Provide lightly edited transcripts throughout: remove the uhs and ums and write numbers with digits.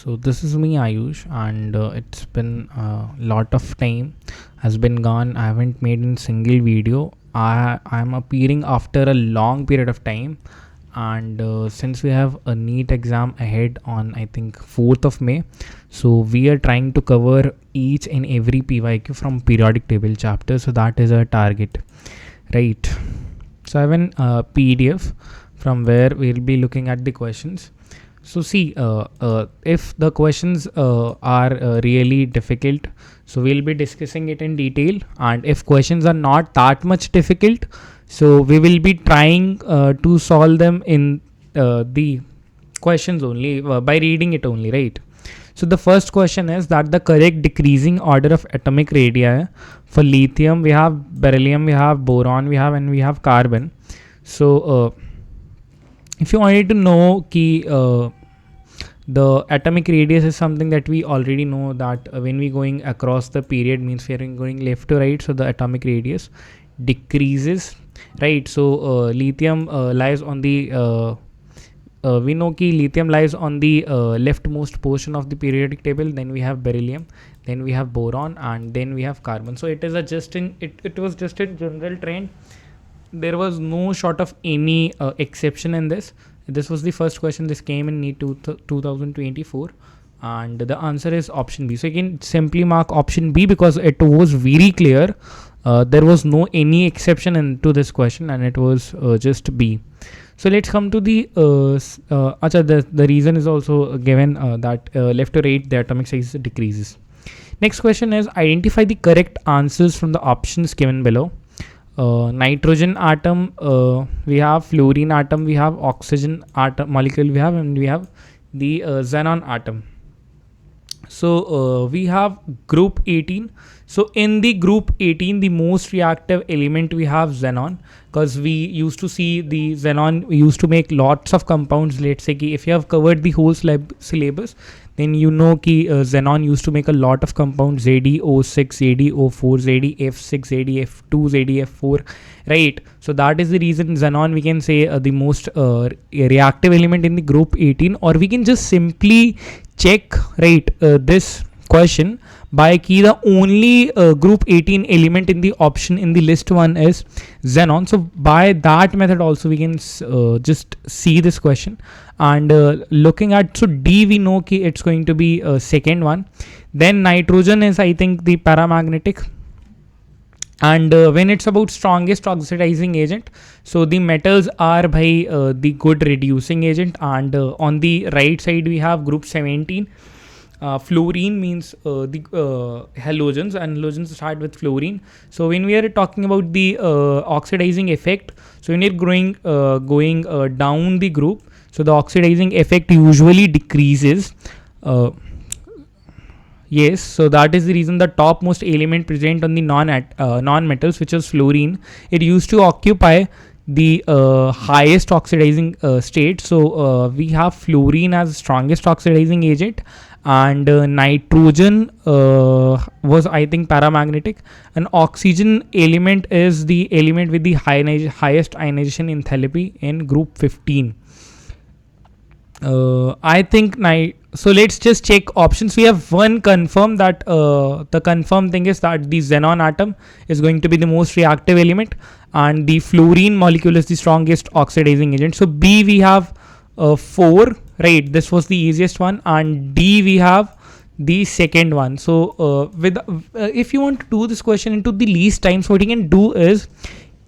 So this is me, Ayush, and it's been a lot of time has been gone. I haven't made a single video. I'm appearing after a long period of time, and since we have a NEET exam ahead on I think 4th of May, so we are trying to cover each and every PYQ from periodic table chapter. So that is our target, right? So I have an PDF from where we'll be looking at the questions. So see, if the questions are really difficult, so we'll be discussing it in detail. And if questions are not that much difficult, so we will be trying to solve them in the questions only by reading it only, right? So the first question is that the correct decreasing order of atomic radii for lithium, we have beryllium, we have boron, and we have carbon. So if you wanted to know the atomic radius is something that we already know that when we going across the period means we are going left to right, so the atomic radius decreases, right? So lithium lies on the we know ki lithium lies on the leftmost portion of the periodic table. Then we have beryllium, then we have boron, and then we have carbon. So it is a just in it was just a general trend. There was no sort of any exception in this. This was the first question. This came in NEET 2024, and the answer is option B. So you can simply mark option B because it was very clear. There was no any exception into this question, and it was just B. So let's come to the the reason is also given that left to right the atomic size decreases. Next question is identify the correct answers from the options given below. Nitrogen atom, we have fluorine atom, we have oxygen atom molecule, and we have the xenon atom. So we have group 18. So in the group 18, the most reactive element we have xenon, because we used to see the xenon used to make lots of compounds. Let's say if you have covered the whole syllabus, then you know ki xenon used to make a lot of compounds: ZeO6, ZeO4, ZeF6, ZeF2, ZeF4, right? So that is the reason xenon we can say the most reactive element in the group 18, or we can just simply check, right, this question by key the only group 18 element in the option in the list 1 is xenon. So by that method also we can just see this question, and looking at, so D we know ki it's going to be second one. Then nitrogen is I think the paramagnetic, and when it's about strongest oxidizing agent, so the metals are by the good reducing agent, and on the right side we have group 17. Fluorine means the halogens, and halogens start with fluorine. So when we are talking about the oxidizing effect, so when you're going down the group, so the oxidizing effect usually decreases. Yes, so that is the reason the topmost element present on the non-metals, which is fluorine, it used to occupy the highest oxidizing state. So we have fluorine as strongest oxidizing agent, and nitrogen was I think paramagnetic, and oxygen element is the element with the highest ionization enthalpy in group 15. I think so let's just check options. We have one confirm that the confirmed thing is that the xenon atom is going to be the most reactive element, and the fluorine molecule is the strongest oxidizing agent. So B we have 4, right? This was the easiest one, and D we have the second one. So with if you want to do this question into the least time, so what you can do is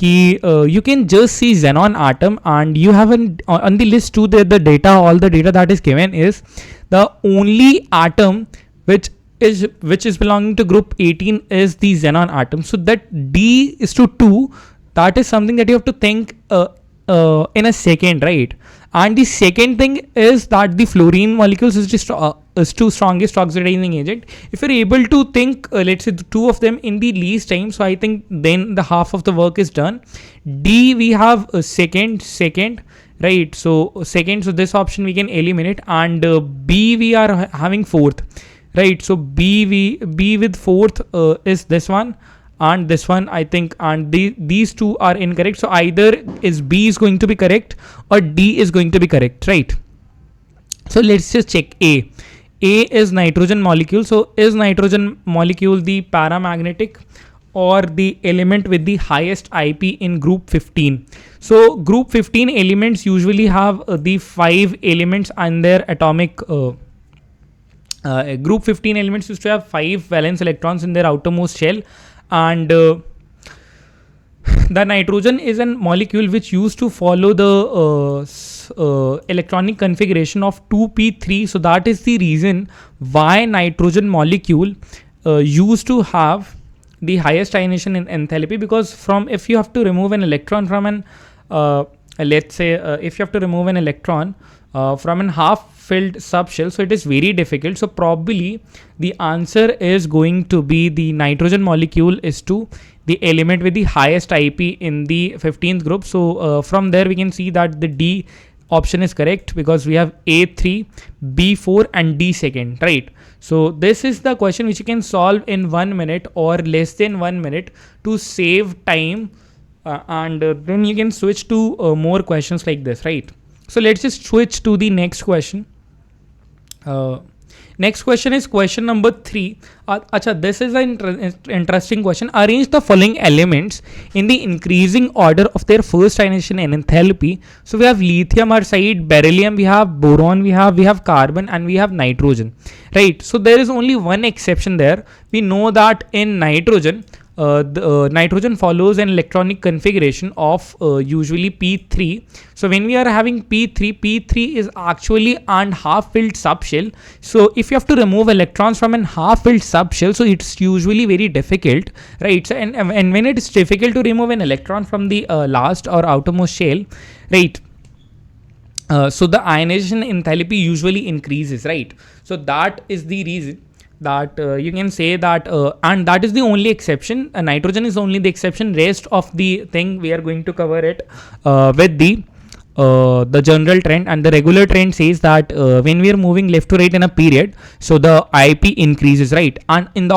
you can just see xenon atom, and you have on the list 2 the data, all the data that is given is the only atom which is belonging to group 18 is the xenon atom. So that D is to 2, that is something that you have to think in a second, right? And the second thing is that the fluorine molecules is two strongest oxidizing agent. If you're able to think, let's say the 2 of them in the least time, so I think then the half of the work is done. D we have a second, right? So second, so this option we can eliminate, and B we are having fourth, right? So B with fourth is this one, and this one I think, and these two are incorrect. So either is B is going to be correct or D is going to be correct, right? So let's just check A. A is nitrogen molecule. So is nitrogen molecule the paramagnetic or the element with the highest IP in group 15? So group 15 elements usually have the 5 elements and their atomic group 15 elements used to have 5 valence electrons in their outermost shell, and the nitrogen is a molecule which used to follow the electronic configuration of 2p3. So that is the reason why nitrogen molecule used to have the highest ionization in enthalpy, because from if you have to remove an electron from an let's say if you have to remove an electron from an half filled subshell, so it is very difficult. So probably the answer is going to be the nitrogen molecule is to the element with the highest IP in the 15th group. So from there we can see that the D option is correct, because we have A3, B4 and D second, right? So this is the question which you can solve in 1 minute or less than 1 minute to save time, and then you can switch to more questions like this, right? So let's just switch to the next question. Next question is question number 3. This is an interesting question. Arrange the following elements in the increasing order of their first ionization and enthalpy. So we have lithium oxide, beryllium, we have boron, we have carbon, and we have nitrogen, right? So there is only one exception there. We know that in nitrogen, nitrogen follows an electronic configuration of usually P3. So when we are having P3 is actually an half filled subshell. So if you have to remove electrons from an half filled subshell, so it's usually very difficult, right? So and when it is difficult to remove an electron from the last or outermost shell, right? So the ionization enthalpy usually increases, right? So that is the reason that you can say that, and that is the only exception. Nitrogen is only the exception. Rest of the thing we are going to cover it with the general trend, and the regular trend says that when we are moving left to right in a period, so the IP increases, right? And in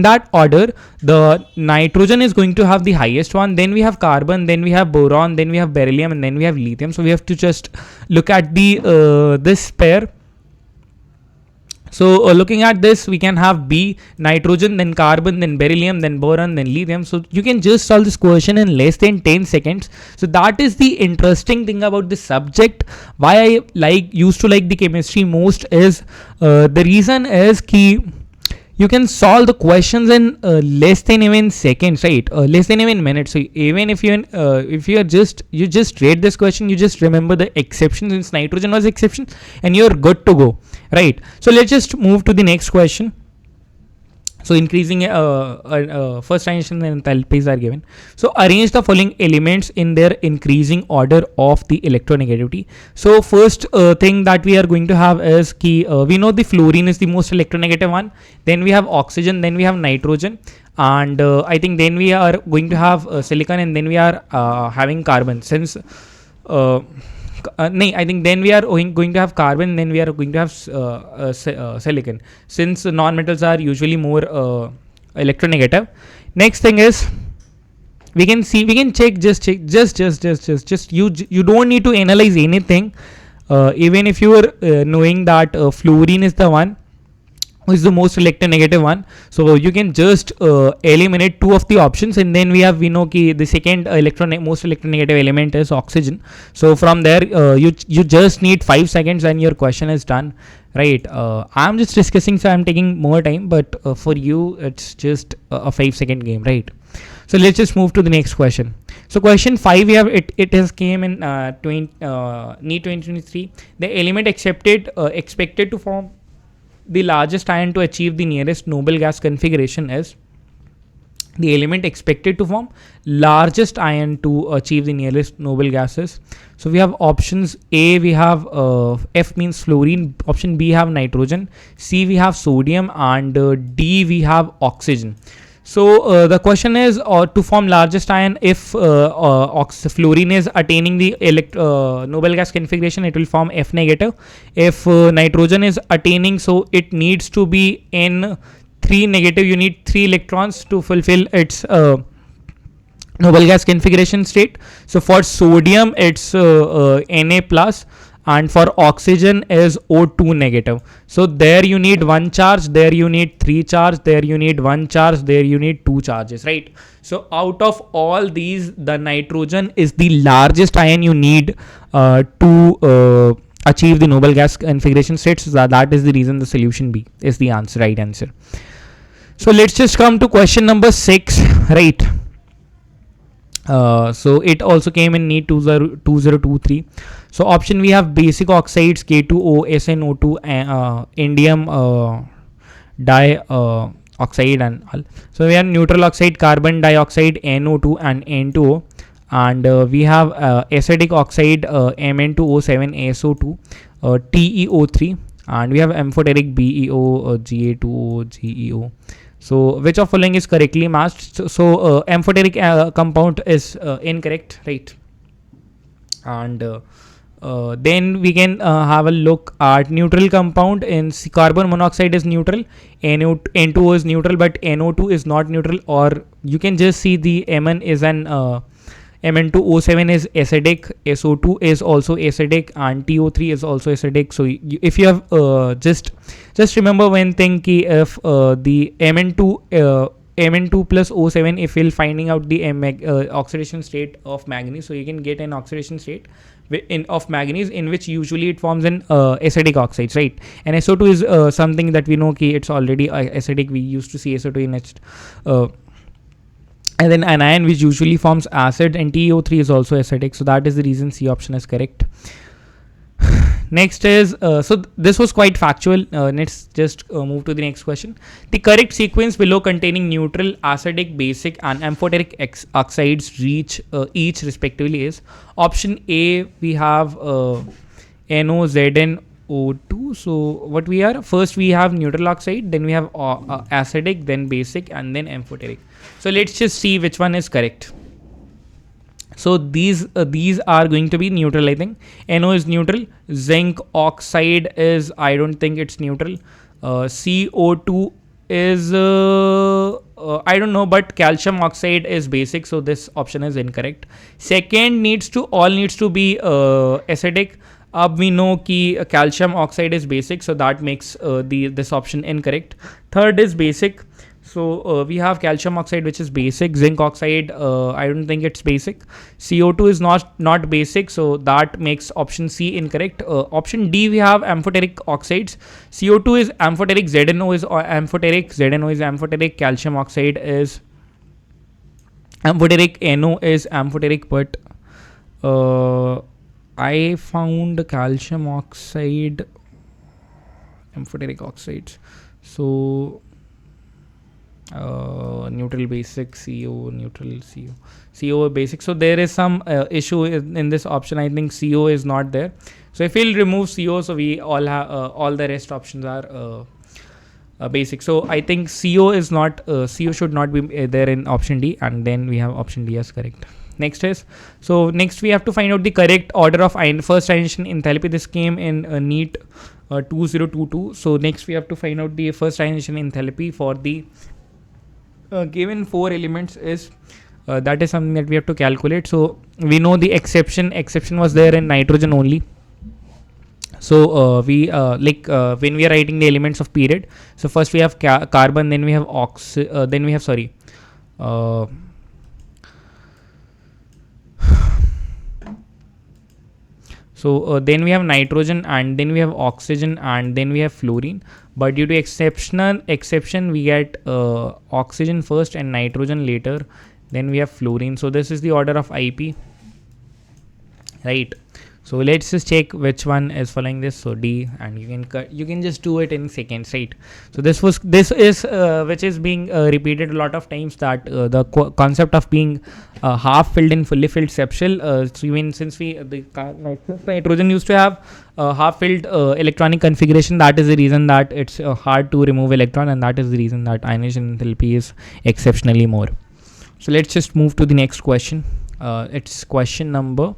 that order, the nitrogen is going to have the highest one, then we have carbon, then we have boron, then we have beryllium, and then we have lithium. So we have to just look at the this pair. So looking at this, we can have B, nitrogen, then carbon, then beryllium, then boron, then lithium. So you can just solve this question in less than 10 seconds. So that is the interesting thing about this subject. Why I used to like the chemistry most is the reason is key. You can solve the questions in less than even seconds, right? Less than even minutes. So even if you just read this question, you just remember the exception, since nitrogen was exception, and you're good to go, right? So let's just move to the next question. So increasing first ionization and enthalpies are given. So arrange the following elements in their increasing order of the electronegativity. So first thing that we are going to have is key. We know the fluorine is the most electronegative one. Then we have oxygen. Then we have nitrogen. And I think then we are going to have silicon, and then we are having carbon. Since I think then we are going to have carbon, then we are going to have silicon, since non-metals are usually more electronegative. Next thing is we can check, just you don't need to analyze anything, even if you are knowing that fluorine is the one who is the most electronegative one. So you can just eliminate 2 of the options, and then we know ki the second most electronegative element is oxygen. So from there you just need 5 seconds and your question is done, right? I'm just discussing, so I'm taking more time, but for you it's just a 5-second game, right? So let's just move to the next question. So question 5, we have it has came in NEET 2023. The element expected to form the largest ion to achieve the nearest noble gas configuration is the element expected to form largest ion to achieve the nearest noble gases. So we have options A, we have F means fluorine, option B have nitrogen, C we have sodium, and D we have oxygen. So the question is to form largest ion, if fluorine is attaining the noble gas configuration, it will form F negative. If nitrogen is attaining, so it needs to be N3 negative. You need 3 electrons to fulfill its noble gas configuration state. So for sodium it's Na plus, and for oxygen is O2 negative. So there you need one charge, there you need three charge, there you need one charge, there you need two charges, right? So out of all these, the nitrogen is the largest ion you need to achieve the noble gas configuration state. So that is the reason the solution B is the answer, right answer. So let's just come to question number 6, right? So it also came in NEET 2023. So option we have basic oxides K2O, SnO2, indium dioxide and all. So we have neutral oxide carbon dioxide NO2 and N2O, and we have acidic oxide Mn2O7 SO2 TeO3, and we have amphoteric BeO Ga2O GeO. So which of following is correctly matched? So amphoteric compound is incorrect, right? And then we can have a look at neutral compound. In carbon monoxide is neutral, N2O is neutral, but NO2 is not neutral, or you can just see the Mn is an Mn2O7 is acidic, SO2 is also acidic, and TO3 is also acidic. So if you have just remember one thing, ki if the Mn2 plus O7, if you're finding out the oxidation state of manganese, so you can get an oxidation state of manganese in which usually it forms an acidic oxides, right? And SO2 is something that we know ki it's already acidic. We used to see SO2 in its and then an ion which usually forms acid, and TeO3 is also acidic. So that is the reason C option is correct. Next is, so this was quite factual. Let's just move to the next question. The correct sequence below containing neutral, acidic, basic and amphoteric oxides reach each respectively is option A. We have NOZnO2. So what we are, first we have neutral oxide, then we have acidic, then basic, and then amphoteric. So let's just see which one is correct. So these are going to be neutral, I think. NO is neutral. Zinc oxide is, I don't think it's neutral. CO2 is, I don't know, but calcium oxide is basic. So this option is incorrect. Second needs to be acidic. We know ki calcium oxide is basic, so that makes this option incorrect. Third is basic. So we have calcium oxide which is basic. Zinc oxide, I don't think it's basic. CO2 is not basic, so that makes option C incorrect. Option D, we have amphoteric oxides. CO2 is amphoteric, ZNO is amphoteric, calcium oxide is amphoteric, NO is amphoteric, but I found calcium oxide amphoteric oxides. So neutral, basic, CO, neutral, CO basic. So there is some issue in this option. I think CO is not there. So if we'll remove CO, so we all have all the rest options are basic. So I think CO is not CO should not be there in option D, and then we have option D as correct. Next we have to find out the correct order of first ionization enthalpy. This came in NEET 2022. So next we have to find out the first ionization enthalpy for the given 4 elements is that is something that we have to calculate. So we know the exception was there in nitrogen only. So we when we are writing the elements of period, so first we have carbon, then we have so then we have nitrogen, and then we have oxygen, and then we have fluorine. But due to exception, we get oxygen first and nitrogen later. Then we have fluorine. So this is the order of IP, right? So let's just check which one is following this. So D, and you can just do it in seconds, right? So this is which is being repeated a lot of times, that the concept of being half filled and fully filled sepal. So even since nitrogen used to have half filled electronic configuration, that is the reason that it's hard to remove electron, and that is the reason that ionization enthalpy is exceptionally more. So let's just move to the next question. It's question number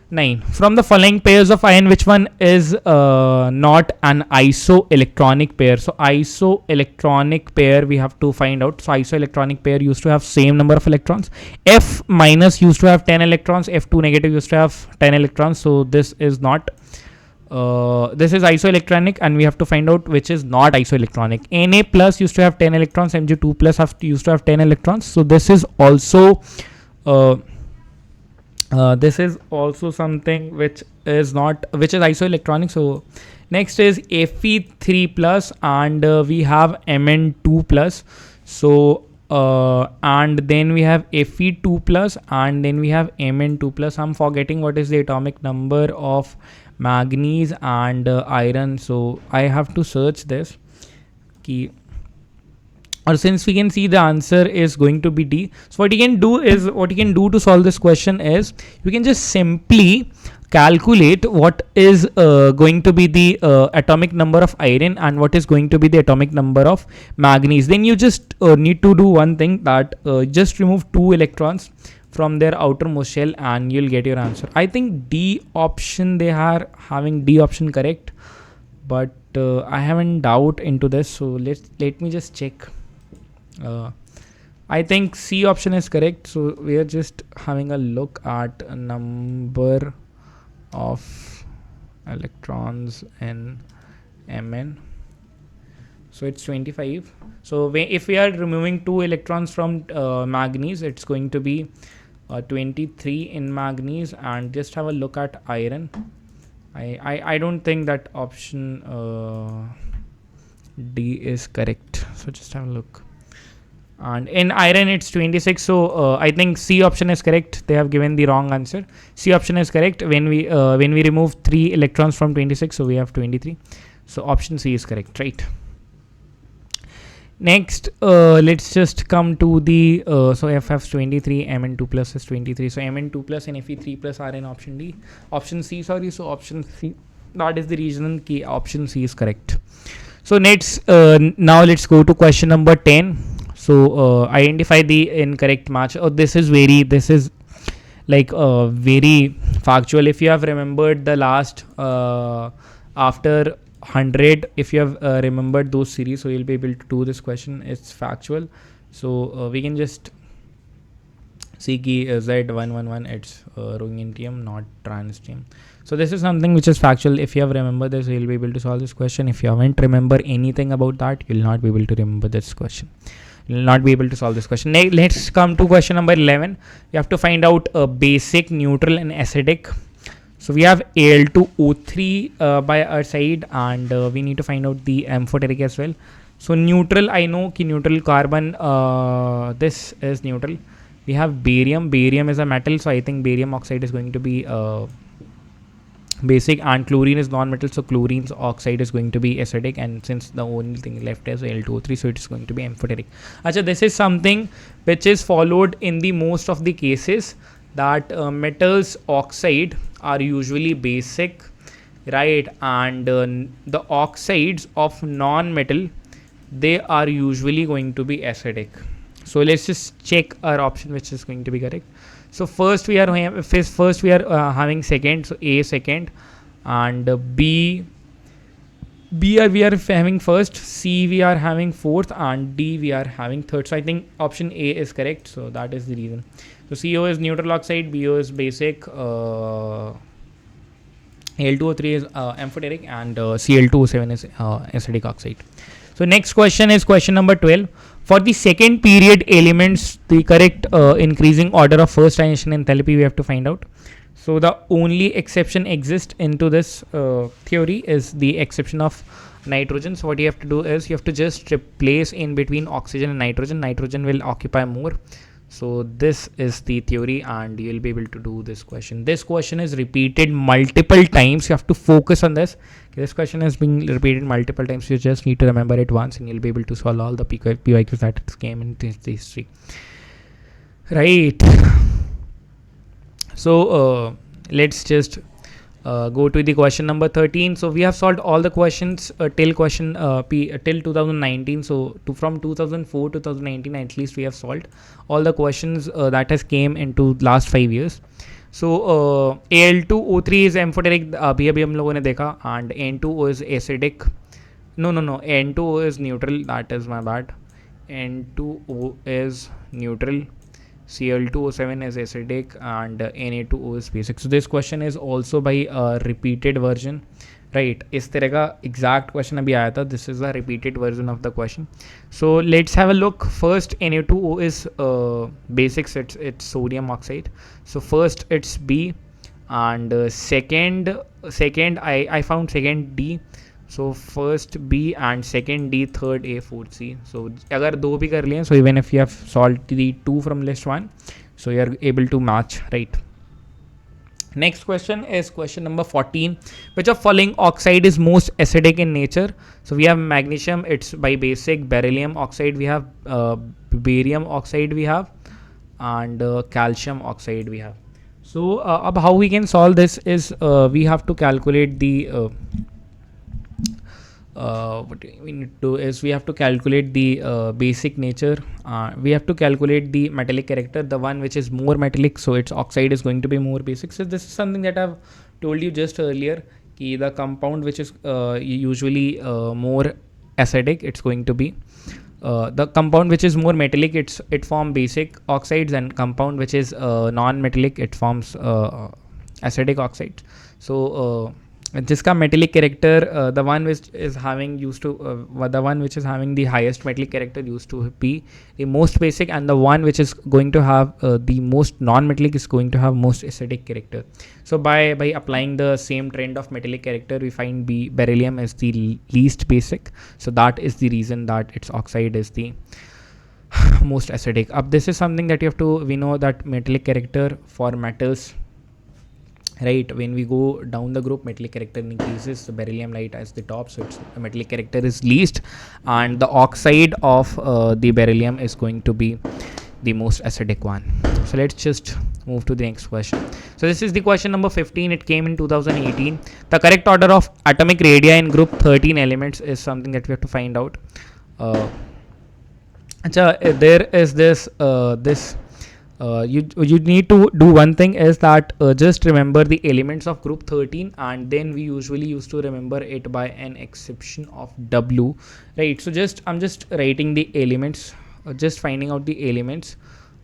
9. From the following pairs of ion, which one is not an isoelectronic pair? So isoelectronic pair we have to find out. So isoelectronic pair used to have same number of electrons. F minus used to have 10 electrons. F2 negative used to have 10 electrons. So this is not. This is isoelectronic, and we have to find out which is not isoelectronic. Na plus used to have 10 electrons. Mg2 plus used to have 10 electrons. So this is also. This is also something which is isoelectronic. So next is Fe3 plus, and we have Mn2 plus. So and then we have Fe2 plus, and then we have Mn2 plus. I'm forgetting what is the atomic number of manganese and iron. So I have to search this key. Or since we can see the answer is going to be D. So what you can do to solve this question is you can just simply calculate what is going to be the atomic number of iron and what is going to be the atomic number of manganese. Then you just need to do one thing, that just remove 2 electrons from their outermost shell and you'll get your answer. I think D option, they are having D option correct, but I haven't doubt into this. So let me just check. I think C option is correct. So we are just having a look at a number of electrons in Mn. So it's 25. So if we are removing 2 electrons from manganese, it's going to be 23 in manganese. And just have a look at iron. I don't think that option D is correct. So just have a look. And in iron it's 26. So I think C option is correct. They have given the wrong answer. C option is correct. When we remove 3 electrons from 26, so we have 23. So option C is correct, right? Next, let's just come to the so FF is 23, Mn2 plus is 23. So Mn2 plus and Fe3 plus are in option D. Option C, sorry. So option C, that is the reason key option C is correct. So next, now let's go to question number 10. So identify the incorrect match. This is like very factual. If you have remembered the last after 100, if you have remembered those series, so you'll be able to do this question. It's factual. So we can just see key Z111. It's ruthenium, not transtium. So this is something which is factual. If you have remembered this, you'll be able to solve this question. If you haven't remember anything about that, you'll not be able to remember this question. You'll not be able to solve this question. Let's come to question number 11. You have to find out a basic, neutral and acidic. So we have Al2O3 by our side, and we need to find out the amphoteric as well. So neutral, I know ki neutral carbon, this is neutral. We have barium. Barium is a metal, so I think barium oxide is going to be basic, and chlorine is non-metal, so chlorine's oxide is going to be acidic, and since the only thing left is Al2O3, so it is going to be amphoteric. Achha, this is something which is followed in the most of the cases, that metals oxide are usually basic, right? And the oxides of non-metal, they are usually going to be acidic. So let's just check our option which is going to be correct. So first we are having second, so A second, and B we are having first, C we are having fourth, and D we are having third. So I think option A is correct. So that is the reason. So CO is neutral oxide, BO is basic, Al2O3 is amphoteric, and Cl2O7 is acidic oxide. So next question is question number 12. For the second period elements, the correct increasing order of first ionization enthalpy we have to find out. So the only exception exists into this theory is the exception of nitrogen. So what you have to do is you have to just replace in between oxygen and nitrogen. Nitrogen will occupy more. So this is the theory, and you'll be able to do this question. This question is repeated multiple times. You have to focus on this. This question is being repeated multiple times. You just need to remember it once, and you'll be able to solve all the PYQs that came in history. Right. So let's just go to the question number 13. So we have solved all the questions till question till 2019. So from 2004 to 2019 at least we have solved all the questions that has came into last 5 years. So Al2O3 is amphoteric, अभी हम लोगों ने देखा, and N2O is acidic. No, N2O is neutral, that is my bad. N2O is neutral, Cl2O7 is acidic, and Na2O is basic. So this question is also by repeated version, right? इस तरह का exact question अभी आया था. This is a repeated version of the question. So let's have a look. First, Na2O is basics. It's sodium oxide. So first it's B, and second I found second D. So first B and second D, third A, fourth C. So अगर दो भी कर लिए, so even if you have solved the two from list one, so you are able to match, right? Next question is question number 14. Which of following oxide is most acidic in nature? So we have magnesium, it's by basic. Beryllium oxide we have, barium oxide we have, and calcium oxide we have. So how we can solve this is we have to calculate the what we need to do is we have to calculate the basic nature. We have to calculate the metallic character, the one which is more metallic, so its oxide is going to be more basic. So this is something that I've told you just earlier, ki the compound which is usually more acidic, it's going to be the compound which is more metallic, it forms basic oxides, and compound which is non-metallic, it forms acidic oxides. So जिसका metallic character, the one which is having the highest metallic character used to be the most basic, and the one which is going to have the most non-metallic is going to have most acidic character. So by applying the same trend of metallic character, we find beryllium is the least basic. So that is the reason that its oxide is the most acidic. This is something that we know that metallic character for metals, right? When we go down the group, metallic character increases, the beryllium light as the top, so its metallic character is least, and the oxide of the beryllium is going to be the most acidic one. So let's just move to the next question. So this is the question number 15. It came in 2018. The correct order of atomic radii in group 13 elements is something that we have to find out. There is this you need to do one thing, is that just remember the elements of group 13, and then we usually used to remember it by an exception of W, right? So I'm just writing the elements, just finding out the elements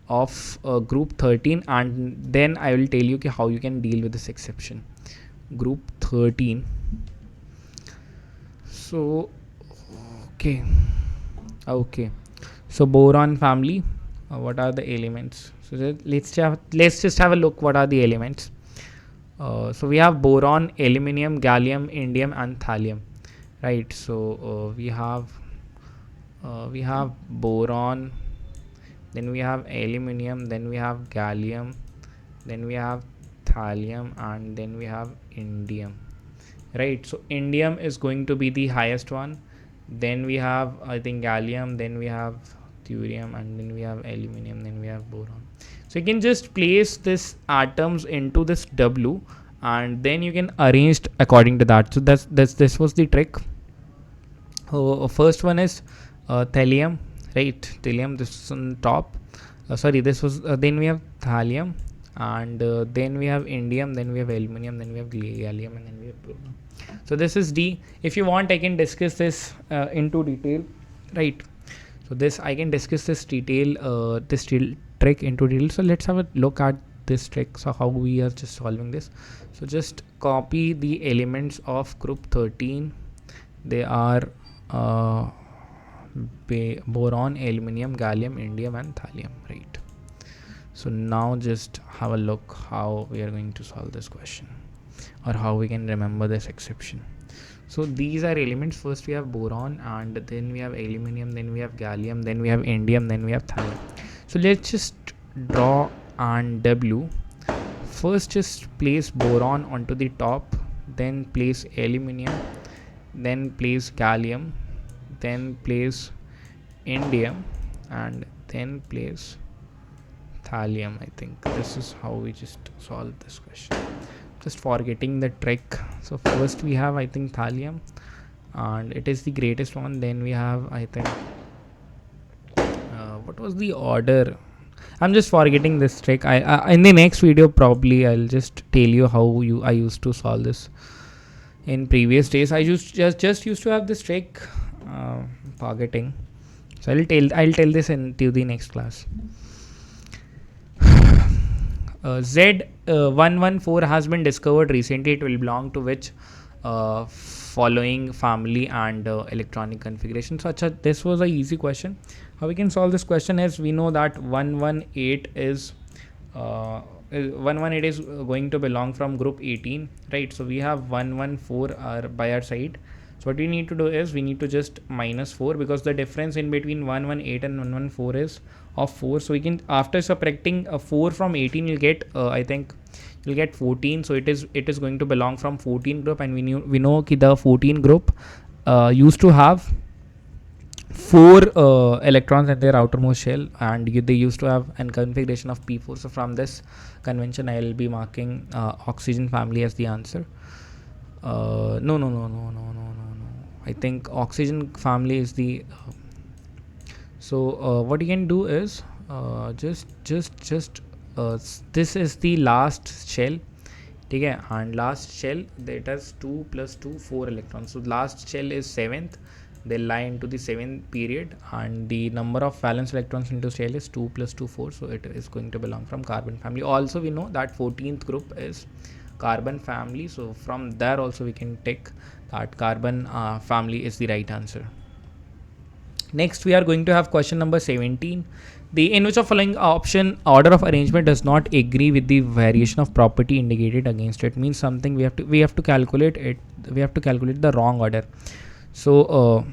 of group 13, and then I will tell you how you can deal with this exception. Group 13. So okay, so boron family, what are the elements? So let's just have a look. What are the elements? So we have boron, aluminium, gallium, indium, and thallium, right? So we have boron, then we have aluminium, then we have gallium, then we have thallium, and then we have indium, right? So indium is going to be the highest one. Then we have, I think, gallium, then we have thurium, and then we have aluminium, then we have boron. So you can just place these atoms into this W, and then you can arrange according to that. So this was the trick. First one is thallium, right? Thallium, this is on top. This was then we have thallium, and then we have indium, then we have aluminium, then we have gallium, and then we have boron. So this is D. If you want, I can discuss this into detail, right? So I can discuss this trick into detail. So let's have a look at this trick. So how we are just solving this. So just copy the elements of group 13. They are boron, aluminium, gallium, indium, and thallium, right? So now just have a look how we are going to solve this question, or how we can remember this exception. So these are elements. First we have boron, and then we have aluminium, then we have gallium, then we have indium, then we have thallium. So let's just draw and W. First just place boron onto the top, then place aluminium, then place gallium, then place indium, and then place thallium. I think this is how we just solve this question. Just forgetting the trick. So first we have, I think, thallium, and it is the greatest one. Then we have, I think, what was the order? I'm just forgetting this trick. I in the next video probably I'll just tell you how I used to solve this. In previous days, I just used to have this trick, targeting. So I'll tell this into the next class. Z114 has been discovered recently. It will belong to which following family and electronic configuration? So this was a easy question. How we can solve this question is, we know that 118 is 118 is going to belong from group 18, right? So we have 114 by our side. So what we need to do is we need to just minus 4, because the difference in between 118 and 114 is of 4. So we can, after subtracting 4 from 18, you'll get I think you'll get 14. So it is going to belong from 14 group, and we know that the 14 group used to have 4 electrons in their outermost shell, and they used to have a configuration of p4. So from this convention I will be marking oxygen family as the answer. No. I think oxygen family is the so what you can do is just this is the last shell, okay, and last shell that has 2 plus 2 4 electrons. So last shell is 7th, they lie into the 7th period, and the number of valence electrons into shell is 2 plus 2 4. So it is going to belong from carbon family. Also we know that 14th group is carbon family, so from there also we can take that carbon family is the right answer. Next we are going to have question number 17. In which of following option order of arrangement does not agree with the variation of property indicated against it? Means something we have to calculate it. We have to calculate the wrong order. So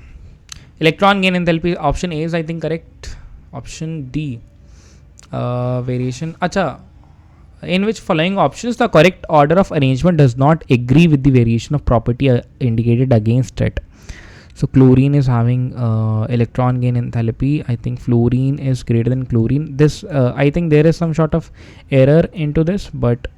electron gain enthalpy, option A is I think correct. Option D, variation. Acha, in which following options the correct order of arrangement does not agree with the variation of property indicated against it? So chlorine is having electron gain enthalpy. I think fluorine is greater than chlorine. This I think there is some sort of error into this, but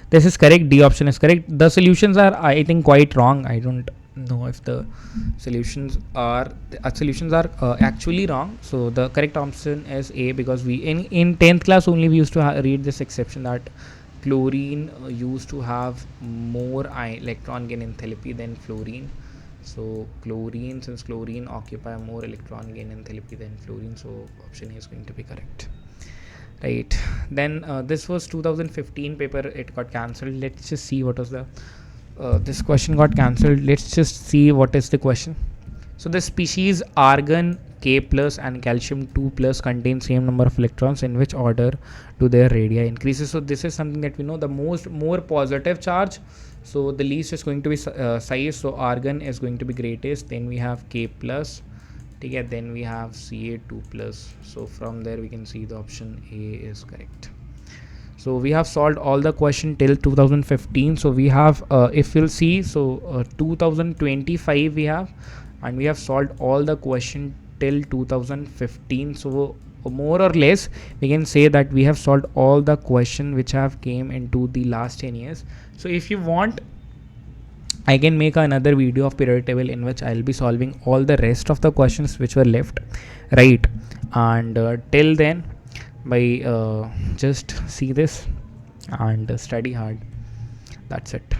this is correct. D option is correct. The solutions are I think quite wrong. I don't know if the solutions are actually wrong. So the correct option is A, because we in 10th class only we used to read this exception that chlorine used to have more electron gain enthalpy than fluorine. So since chlorine occupy more electron gain enthalpy than fluorine, so option A is going to be correct, right? Then this was 2015 paper, it got cancelled. Let's just see what was the this question got cancelled. Let's just see what is the question. So the species argon K plus and calcium 2 plus contain same number of electrons, in which order do their radii increases? So this is something that we know, the more positive charge, so the least is going to be size. So argon is going to be greatest, then we have K plus, okay, then we have Ca2 plus. So from there we can see the option A is correct. So we have solved all the question till 2015. So we have if you'll see, so 2025 we have, and we have solved all the question till 2015. So more or less we can say that we have solved all the question which have came into the last 10 years. So if you want, I can make another video of periodic table in which I'll be solving all the rest of the questions which were left, right? And till then, by just see this and study hard. That's it.